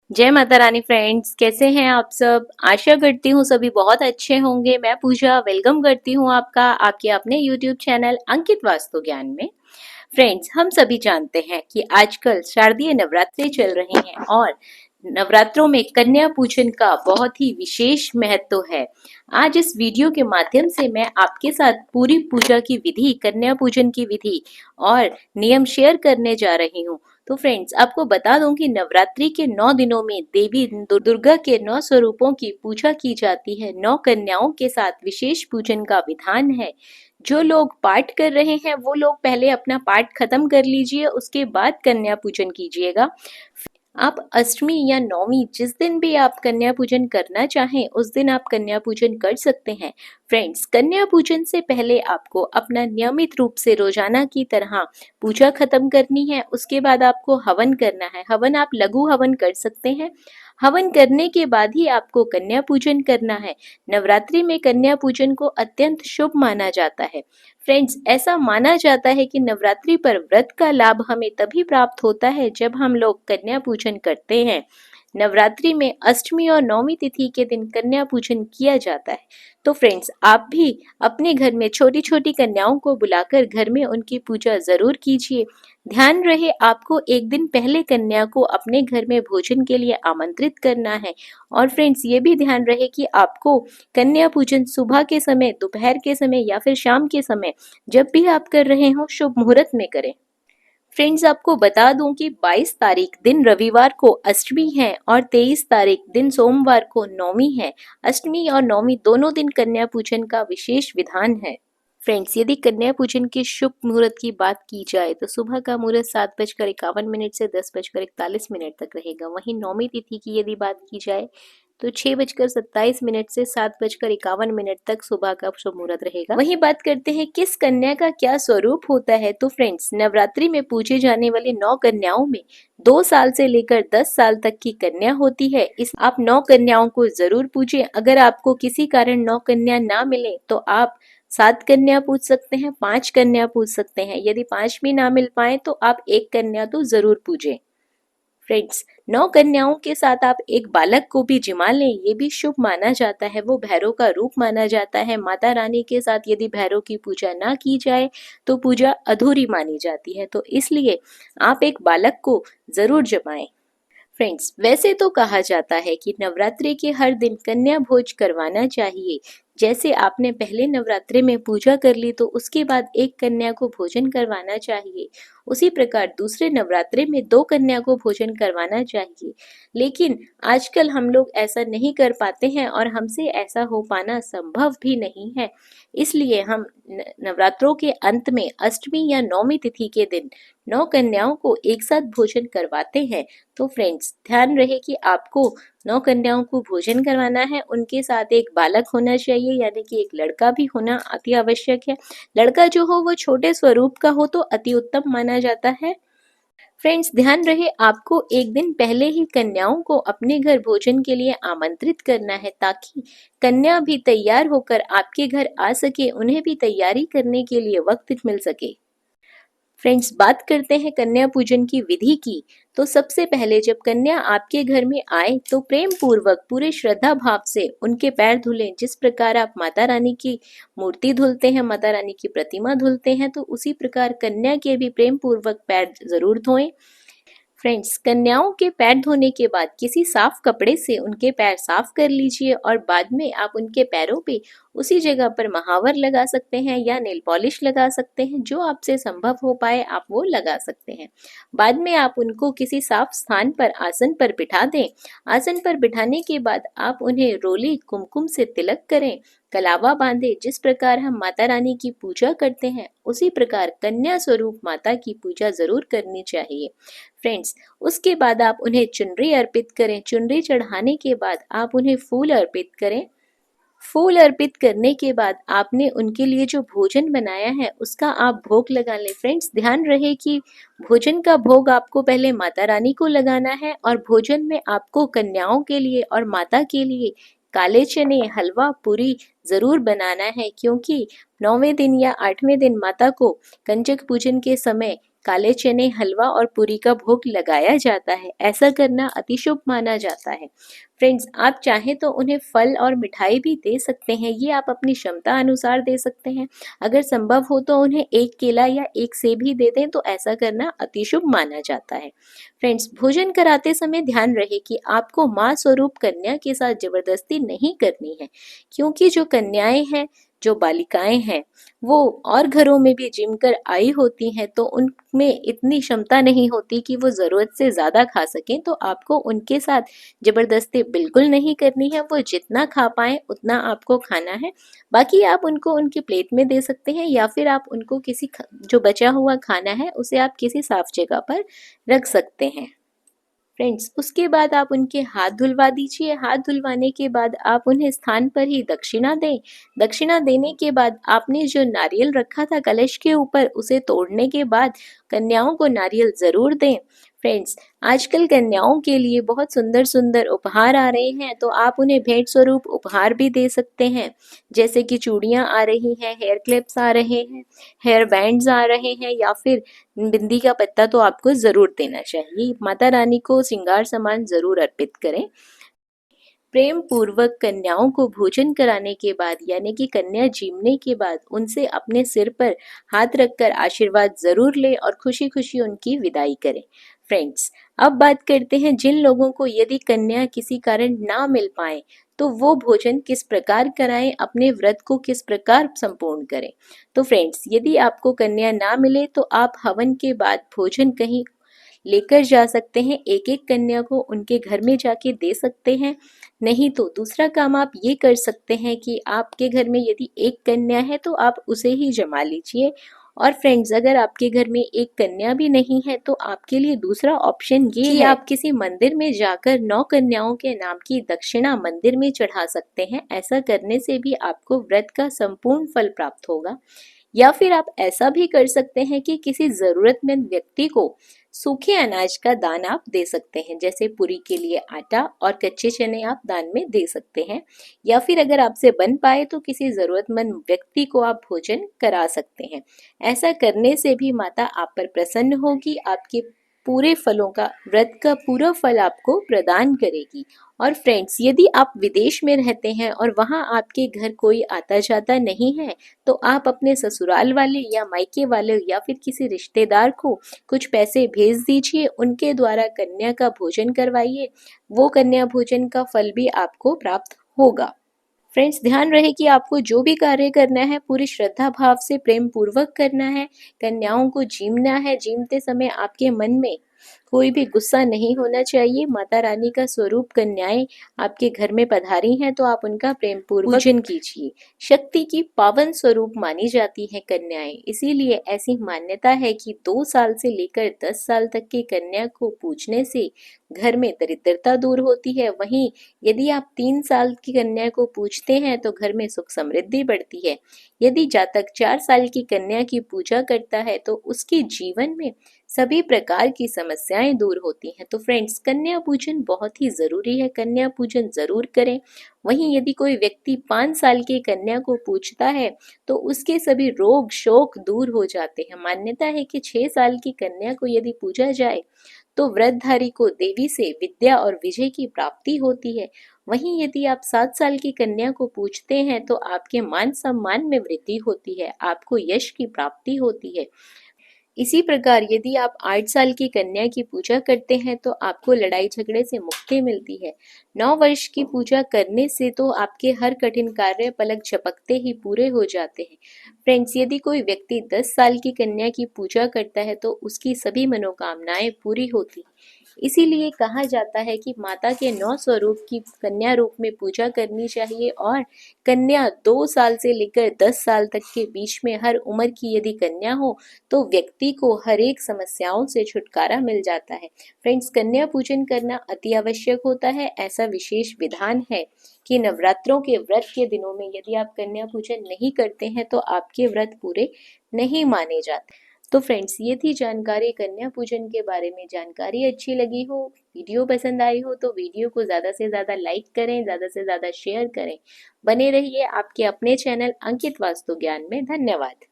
जय माता रानी फ्रेंड्स, कैसे हैं आप सब। आशा करती हूँ सभी बहुत अच्छे होंगे। मैं पूजा वेलकम करती हूँ आपका आपके अपने यूट्यूब चैनल अंकित वास्तु ज्ञान में। फ्रेंड्स, हम सभी जानते हैं कि आजकल शारदीय नवरात्रे चल रहे हैं और नवरात्रों में कन्या पूजन का बहुत ही विशेष महत्व है। आज इस वीडियो के माध्यम से मैं आपके साथ पूरी पूजा की विधि, कन्या पूजन की विधि और नियम शेयर करने जा रही हूँ। तो फ्रेंड्स, आपको बता दूं कि नवरात्रि के 9 दिनों में देवी दुर्गा के 9 स्वरूपों की पूजा की जाती है। 9 कन्याओं के साथ विशेष पूजन का विधान है। जो लोग पाठ कर रहे हैं वो लोग पहले अपना पाठ खत्म कर लीजिए, उसके बाद कन्या पूजन कीजिएगा। आप अष्टमी या नौमी जिस दिन भी आप कन्या पूजन करना चाहें उस दिन आप कन्या पूजन कर सकते हैं। फ्रेंड्स, कन्या पूजन से पहले आपको अपना नियमित रूप से रोजाना की तरह पूजा खत्म करनी है। उसके बाद आपको हवन करना है। हवन आप लघु हवन कर सकते हैं। हवन करने के बाद ही आपको कन्या पूजन करना है। नवरात्रि में कन्या पूजन को अत्यंत शुभ माना जाता है। फ्रेंड्स, ऐसा माना जाता है कि नवरात्रि पर व्रत का लाभ हमें तभी प्राप्त होता है जब हम लोग कन्या पूजन करते हैं। नवरात्रि में अष्टमी और नौमी तिथि के दिन कन्या पूजन किया जाता है। तो फ्रेंड्स, आप भी अपने घर में छोटी छोटी कन्याओं को बुलाकर घर में उनकी पूजा जरूर कीजिए। ध्यान रहे, आपको एक दिन पहले कन्या को अपने घर में भोजन के लिए आमंत्रित करना है। और फ्रेंड्स, ये भी ध्यान रहे कि आपको कन्या पूजन सुबह के समय, दोपहर के समय या फिर शाम के समय, जब भी आप कर रहे हो, शुभ मुहूर्त में करें। फ्रेंड्स, आपको बता दूं कि 22 तारीख दिन रविवार को अष्टमी है और 23 तारीख दिन सोमवार को नौमी है। अष्टमी और नौमी दोनों दिन कन्या पूजन का विशेष विधान है। फ्रेंड्स, यदि कन्या पूजन के शुभ मुहूर्त की बात की जाए तो सुबह का मुहूर्त 7:51 से 10:41 तक रहेगा। वहीं नौमी तिथि की यदि बात की जाए तो 6:27 से 7:51 तक सुबह का शुभ मुहूर्त रहेगा। वहीं बात करते हैं किस कन्या का क्या स्वरूप होता है। तो फ्रेंड्स, नवरात्रि में पूजे जाने वाली 9 कन्याओं में 2 साल से लेकर 10 साल तक की कन्या होती है। इस आप 9 कन्याओं को जरूर पूजें। अगर आपको किसी कारण 9 कन्या ना मिले तो आप 7 कन्या पूज सकते हैं, 5 कन्या पूज सकते हैं। यदि 5 भी ना मिल पाए तो आप 1 कन्या तो जरूर पूजें। फ्रेंड्स, 9 कन्याओं के साथ आप एक बालक को भी जिमा लें, ये भी शुभ माना जाता है। वो भैरव का रूप माना जाता है। माता रानी के साथ यदि भैरव की पूजा ना की जाए तो पूजा अधूरी मानी जाती है। तो इसलिए आप एक बालक को जरूर जमाएं। फ्रेंड्स, वैसे तो कहा जाता है कि नवरात्रि के हर दिन कन्या भोज करवाना चाहिए। जैसे आपने पहले नवरात्रि में पूजा कर ली तो उसके बाद एक कन्या को भोजन करवाना चाहिए, उसी प्रकार दूसरे नवरात्रि में 2 कन्या को भोजन करवाना चाहिए। लेकिन आजकल हम लोग ऐसा नहीं कर पाते हैं और हमसे ऐसा हो पाना संभव भी नहीं है। इसलिए हम नवरात्रों के अंत में अष्टमी या नौमी तिथि के दिन 9 कन्याओं को एक साथ भोजन करवाते हैं। तो फ्रेंड्स, ध्यान रहे कि आपको 9 कन्याओं को भोजन करवाना है। उनके साथ एक बालक होना चाहिए, यानी कि एक लड़का भी होना अति आवश्यक है। लड़का जो हो वो छोटे स्वरूप का हो तो अति उत्तम माना जाता है। फ्रेंड्स, ध्यान रहे, आपको एक दिन पहले ही कन्याओं को अपने घर भोजन के लिए आमंत्रित करना है ताकि कन्या भी तैयार होकर आपके घर आ सके, उन्हें भी तैयारी करने के लिए वक्त मिल सके। फ्रेंड्स, बात करते हैं कन्या पूजन की विधि की। तो सबसे पहले जब कन्या आपके घर में आए तो प्रेम पूर्वक पूरे श्रद्धा भाव से उनके पैर धुलें। जिस प्रकार आप माता रानी की मूर्ति धुलते हैं, माता रानी की प्रतिमा धुलते हैं, तो उसी प्रकार कन्या के भी प्रेम पूर्वक पैर जरूर धोएं। फ्रेंड्स, कन्याओं के पैर धोने के बाद किसी साफ कपड़े से उनके पैर साफ कर लीजिए और बाद में आप उनके पैरों पे उसी जगह पर महावर लगा सकते हैं या नेल पॉलिश लगा सकते हैं। जो आपसे संभव हो पाए आप वो लगा सकते हैं। बाद में आप उनको किसी साफ स्थान पर आसन पर बिठा दें। आसन पर बिठाने के बाद आप उन्हें रोली कुमकुम से तिलक करें, कलावा बांधे। जिस प्रकार हम माता रानी की पूजा करते हैं उसी प्रकार कन्या स्वरूप माता की पूजा जरूर करनी चाहिए। फ्रेंड्स, उसके बाद आप उन्हें चुनरी अर्पित करें। चुनरी चढ़ाने के बाद आप उन्हें फूल अर्पित करें। फूल अर्पित करने के बाद आपने उनके लिए जो भोजन बनाया है उसका आप भोग लगा लें। फ्रेंड्स, ध्यान रहे कि भोजन का भोग आपको पहले माता रानी को लगाना है और भोजन में आपको कन्याओं के लिए और माता के लिए काले चने, हलवा, पूरी जरूर बनाना है, क्योंकि 9वें दिन या 8वें दिन माता को कंजक पूजन के समय काले चने, हलवा और पूरी का भोग लगाया जाता है। ऐसा करना अति शुभ माना जाता है। फ्रेंड्स, आप चाहें तो उन्हें फल और मिठाई भी दे सकते हैं, ये आप अपनी क्षमता अनुसार दे सकते हैं। अगर संभव हो तो उन्हें एक केला या एक सेब भी दे दें तो ऐसा करना अति शुभ माना जाता है। फ्रेंड्स, भोजन कराते समय ध्यान रहे कि आपको माँ स्वरूप कन्या के साथ जबरदस्ती नहीं करनी है, क्योंकि जो कन्याएं हैं, जो बालिकाएं हैं, वो और घरों में भी जिम कर आई होती हैं, तो उनमें इतनी क्षमता नहीं होती कि वो ज़रूरत से ज़्यादा खा सकें। तो आपको उनके साथ जबरदस्ती बिल्कुल नहीं करनी है। वो जितना खा पाएं उतना आपको खाना है। बाकी आप उनको उनकी प्लेट में दे सकते हैं, या फिर आप उनको जो बचा हुआ खाना है उसे आप किसी साफ जगह पर रख सकते हैं। फ्रेंड्स, उसके बाद आप उनके हाथ धुलवा दीजिए। हाथ धुलवाने के बाद आप उन्हें स्थान पर ही दक्षिणा दें। दक्षिणा देने के बाद आपने जो नारियल रखा था कलश के ऊपर, उसे तोड़ने के बाद कन्याओं को नारियल ज़रूर दें। फ्रेंड्स, आजकल कन्याओं के लिए बहुत सुंदर सुंदर उपहार आ रहे हैं, तो आप उन्हें भेंट स्वरूप उपहार भी दे सकते हैं। जैसे कि चूड़ियाँ आ रही हैं, हेयर क्लिप्स आ रहे हैं, हेयर बैंड्स आ रहे हैं, या फिर बिंदी का पत्ता तो आपको ज़रूर देना चाहिए। माता रानी को श्रृंगार सामान ज़रूर अर्पित करें। प्रेम पूर्वक कन्याओं को भोजन कराने के बाद, यानी कि कन्या जीमने के बाद, उनसे अपने सिर पर हाथ रखकर आशीर्वाद जरूर लें और खुशी खुशी उनकी विदाई करें। फ्रेंड्स, अब बात करते हैं जिन लोगों को यदि कन्या किसी कारण ना मिल पाए तो वो भोजन किस प्रकार कराएं, अपने व्रत को किस प्रकार संपूर्ण करें। तो फ्रेंड्स, यदि आपको कन्या ना मिले तो आप हवन के बाद भोजन कहीं लेकर जा सकते हैं। एक एक कन्या को उनके घर में जाके दे सकते हैं। नहीं तो दूसरा काम आप ये कर सकते हैं कि आपके घर में यदि एक कन्या है तो आप उसे ही जमा लीजिए। और फ्रेंड्स, अगर आपके घर में एक कन्या भी नहीं है तो आपके लिए दूसरा ऑप्शन ये कि आप किसी मंदिर में जाकर 9 कन्याओं के नाम की दक्षिणा मंदिर में चढ़ा सकते हैं। ऐसा करने से भी आपको व्रत का संपूर्ण फल प्राप्त होगा। या फिर आप ऐसा भी कर सकते हैं कि किसी जरूरतमंद व्यक्ति को सूखे अनाज का दान आप दे सकते हैं। जैसे पूरी के लिए आटा और कच्चे चने आप दान में दे सकते हैं। या फिर अगर आपसे बन पाए तो किसी जरूरतमंद व्यक्ति को आप भोजन करा सकते हैं। ऐसा करने से भी माता आप पर प्रसन्न होगी, आपके पूरे फलों का, व्रत का पूरा फल आपको प्रदान करेगी। और फ्रेंड्स, यदि आप विदेश में रहते हैं और वहाँ आपके घर कोई आता जाता नहीं है, तो आप अपने ससुराल वाले या मायके वाले या फिर किसी रिश्तेदार को कुछ पैसे भेज दीजिए। उनके द्वारा कन्या का भोजन करवाइए। वो कन्या भोजन का फल भी आपको प्राप्त होगा। फ्रेंड्स, ध्यान रहे कि आपको जो भी कार्य करना है पूरी श्रद्धा भाव से प्रेम पूर्वक करना है। कन्याओं को जीमना है। जीमते समय आपके मन में कोई भी गुस्सा नहीं होना चाहिए। माता रानी का स्वरूप कन्याएं आपके घर में पधारी हैं, तो आप उनका प्रेम पूर्वक पूजन कीजिए। शक्ति की पावन स्वरूप मानी जाती है कन्याएं, इसीलिए ऐसी मान्यता है कि 2 साल से लेकर 10 साल तक की कन्या को पूजने से घर में दरिद्रता दूर होती है। वहीं यदि आप 3 साल की कन्या को पूजते हैं तो घर में सुख समृद्धि बढ़ती है। यदि जातक 4 साल की कन्या की पूजा करता है तो उसके जीवन में सभी प्रकार की समस्याएं दूर होती हैं। तो फ्रेंड्स, कन्या पूजन बहुत ही जरूरी है। कन्या पूजन जरूर करें। वहीं यदि कोई व्यक्ति 5 साल की कन्या को पूजता है तो उसके सभी रोग शोक दूर हो जाते हैं। मान्यता है कि 6 साल की कन्या को यदि पूजा जाए तो व्रतधारी को देवी से विद्या और विजय की प्राप्ति होती है। वहीं यदि आप 7 साल की कन्या को पूजते हैं तो आपके मान सम्मान में वृद्धि होती है, आपको यश की प्राप्ति होती है। इसी प्रकार यदि आप 8 साल की कन्या की पूजा करते हैं तो आपको लड़ाई झगड़े से मुक्ति मिलती है। 9 वर्ष की पूजा करने से तो आपके हर कठिन कार्य पलक झपकते ही पूरे हो जाते हैं। फ्रेंड्स, यदि कोई व्यक्ति 10 साल की कन्या की पूजा करता है तो उसकी सभी मनोकामनाएं पूरी होती हैं। इसीलिए कहा जाता है कि माता के 9 स्वरूप की कन्या रूप में पूजा करनी चाहिए। और कन्या 2 साल से लेकर 10 साल तक के बीच में हर उम्र की यदि कन्या हो तो व्यक्ति को हर एक समस्याओं से छुटकारा मिल जाता है। फ्रेंड्स, कन्या पूजन करना अति आवश्यक होता है। ऐसा विशेष विधान है कि नवरात्रों के व्रत के दिनों में यदि आप कन्या पूजन नहीं करते हैं तो आपके व्रत पूरे नहीं माने जाते। तो फ्रेंड्स, ये थी जानकारी कन्या पूजन के बारे में। जानकारी अच्छी लगी हो, वीडियो पसंद आई हो तो वीडियो को ज़्यादा से ज़्यादा लाइक करें, ज़्यादा से ज़्यादा शेयर करें। बने रहिए आपके अपने चैनल अंकित वास्तु ज्ञान में। धन्यवाद।